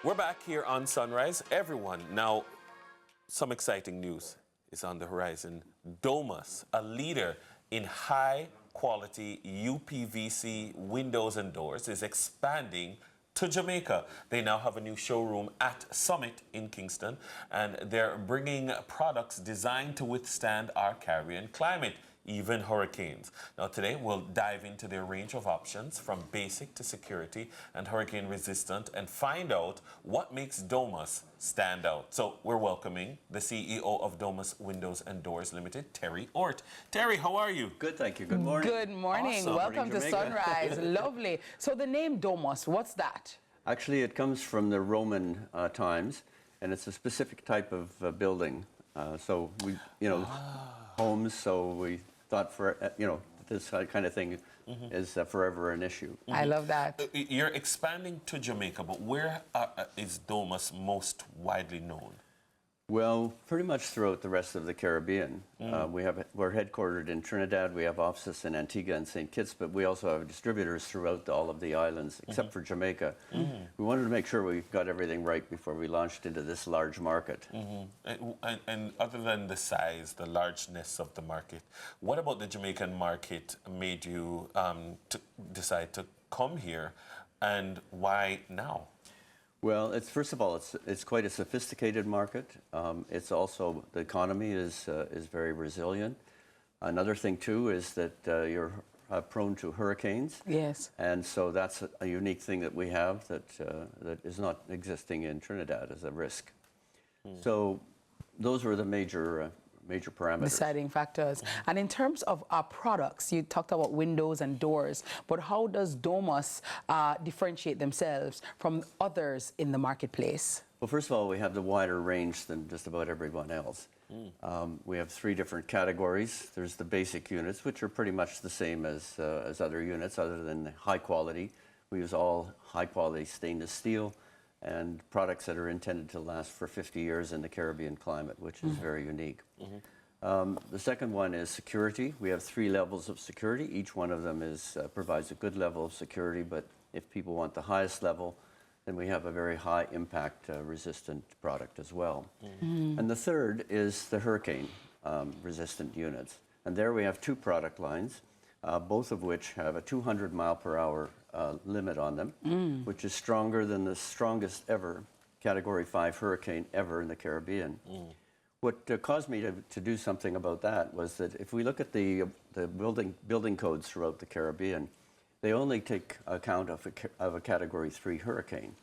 We're back here on Sunrise. Everyone, now some exciting news is on the horizon. Domus, a leader in high quality uPVC windows and doors, is expanding to Jamaica. They now have a new showroom at Summit in Kingston, and they're bringing products designed to withstand our Caribbean climate, even hurricanes. Now today we'll dive into their range of options from basic to security and hurricane resistant and find out what makes Domus stand out. So we're welcoming the CEO of Domus Windows and Doors Limited, Terry Ortt. Terry, how are you? Good, thank you. Good morning. Good morning. Awesome. Welcome to Sunrise. Lovely. So the name Domus, what's that? Actually, it comes from the Roman times, and it's a specific type of building. So we, homes. So we thought for this kind of thing is forever an issue. I love that. You're expanding to Jamaica, but where is Domus most widely known? Well, pretty much throughout the rest of the Caribbean. We're headquartered in Trinidad. We have offices in Antigua and St. Kitts, but we also have distributors throughout all of the islands, except for Jamaica. We wanted to make sure we got everything right before we launched into this large market. And other than the size, the largeness of the market, what about the Jamaican market made you decide to come here, and why now? Well, first of all, it's quite a sophisticated market. It's also, the economy is very resilient. Another thing too is that you're prone to hurricanes. Yes. And so that's a unique thing that we have that is not existing in Trinidad as a risk. So those were the major parameters. Deciding factors. And in terms of our products, you talked about windows and doors, but how does Domus differentiate themselves from others in the marketplace? Well, first of all, we have the wider range than just about everyone else. We have 3 different categories. There's the basic units, which are pretty much the same as other units, other than high quality. We use all high quality stainless steel and products that are intended to last for 50 years in the Caribbean climate, which is very unique. The second one is security. We have 3 levels of security. Each one of them provides a good level of security, but if people want the highest level, then we have a very high impact resistant product as well. And the third is the hurricane resistant units. And there we have 2 product lines, both of which have a 200 mile per hour limit on them, which is stronger than the strongest ever Category 5 hurricane ever in the Caribbean. What caused me to do something about that was that if we look at the building codes throughout the Caribbean, they only take account of a Category 3 hurricane.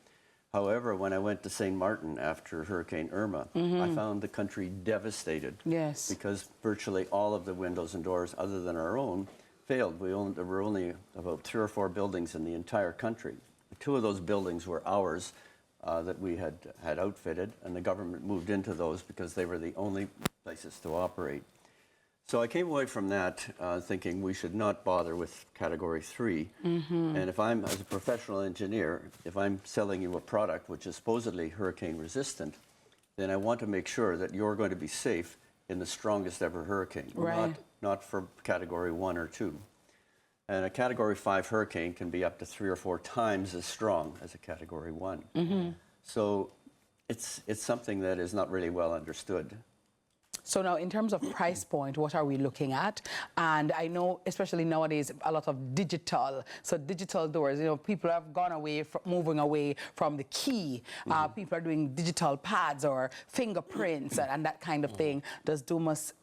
However, when I went to St. Martin after Hurricane Irma, I found the country devastated. Yes. Because virtually all of the windows and doors, other than our own, failed. There were only about 3 or 4 buildings in the entire country. 2 of those buildings were ours that we had outfitted, and the government moved into those because they were the only places to operate. So I came away from that thinking we should not bother with Category 3. And if I'm, as a professional engineer, if I'm selling you a product which is supposedly hurricane resistant, then I want to make sure that you're going to be safe in the strongest ever hurricane, not for Category 1 or 2. And a Category 5 hurricane can be up to 3 or 4 times as strong as a Category 1. So it's something that is not really well understood. So now, in terms of price point, what are we looking at? And I know, especially nowadays, a lot of digital. So digital doors, people have gone away, moving away from the key. People are doing digital pads or fingerprints and that kind of thing. Does Domus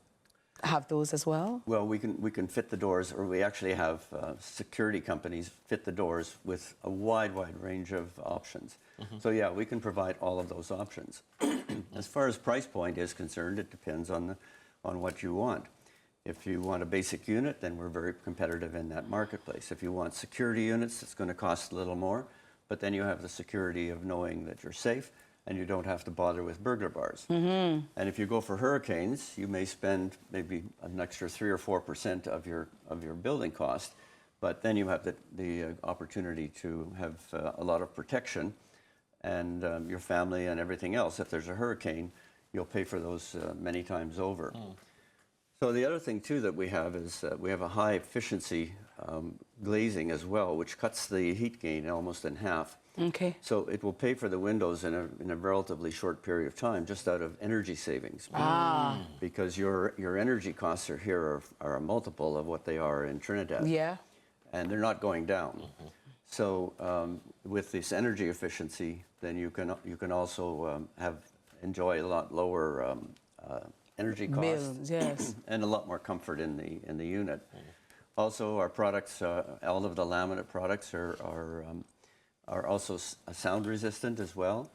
have those as well? Well, we can fit the doors, or we actually have security companies fit the doors with a wide range of options. So yeah, we can provide all of those options. As far as price point is concerned, it depends on what you want. If you want a basic unit, then we're very competitive in that marketplace. If you want security units, it's going to cost a little more, but then you have the security of knowing that you're safe and you don't have to bother with burglar bars. And if you go for hurricanes, you may spend maybe an extra 3 or 4% of your building cost, but then you have the opportunity to have a lot of protection, and your family and everything else. If there's a hurricane, you'll pay for those many times over. So the other thing too that we have is we have a high efficiency glazing as well, which cuts the heat gain almost in half. Okay. So it will pay for the windows in a relatively short period of time, just out of energy savings. Because your energy costs are a multiple of what they are in Trinidad. Yeah. And they're not going down. So with this energy efficiency, then you can also enjoy a lot lower energy costs. Bills, yes. And a lot more comfort in the unit. Also, our products, all of the laminate products are also sound resistant as well,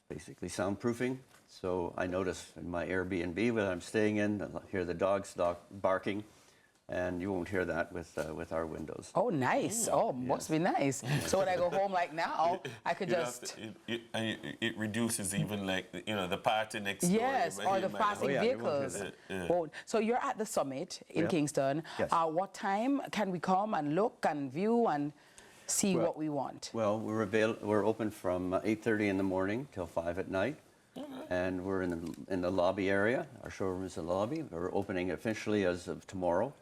basically soundproofing. So I notice in my Airbnb that I'm staying in, I hear the dogs barking, and you won't hear that with our windows. Oh, nice. Oh, must be nice. So when I go home like now, I could just... It reduces even like, the party next door. Yes, or the passing vehicles. Oh, so you're at the summit in Kingston. Yes. What time can we come and look and view and see what we want? Well, we're open from 8:30 in the morning till 5 at night. And we're in the lobby area. Our showroom is in the lobby. We're opening officially as of tomorrow.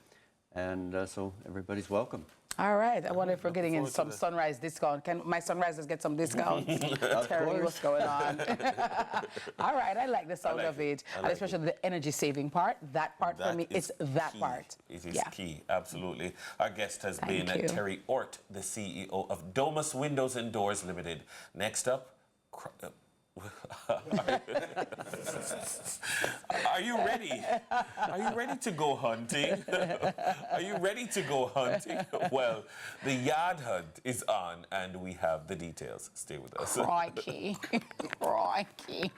And so everybody's welcome. All right. I wonder if we're getting in some sunrise discount. Can my sunrisers get some discounts? Terry, what's going on? All right. I like the sound of it. And especially the energy saving part. That part for me is that part. It is key. Absolutely. Our guest has been you. Terry Ortt, the CEO of Domus Windows and Doors Limited. Next up, are you ready? Are you ready to go hunting? Are you ready to go hunting? Well, the yard hunt is on, and we have the details. Stay with us. Crikey. Crikey.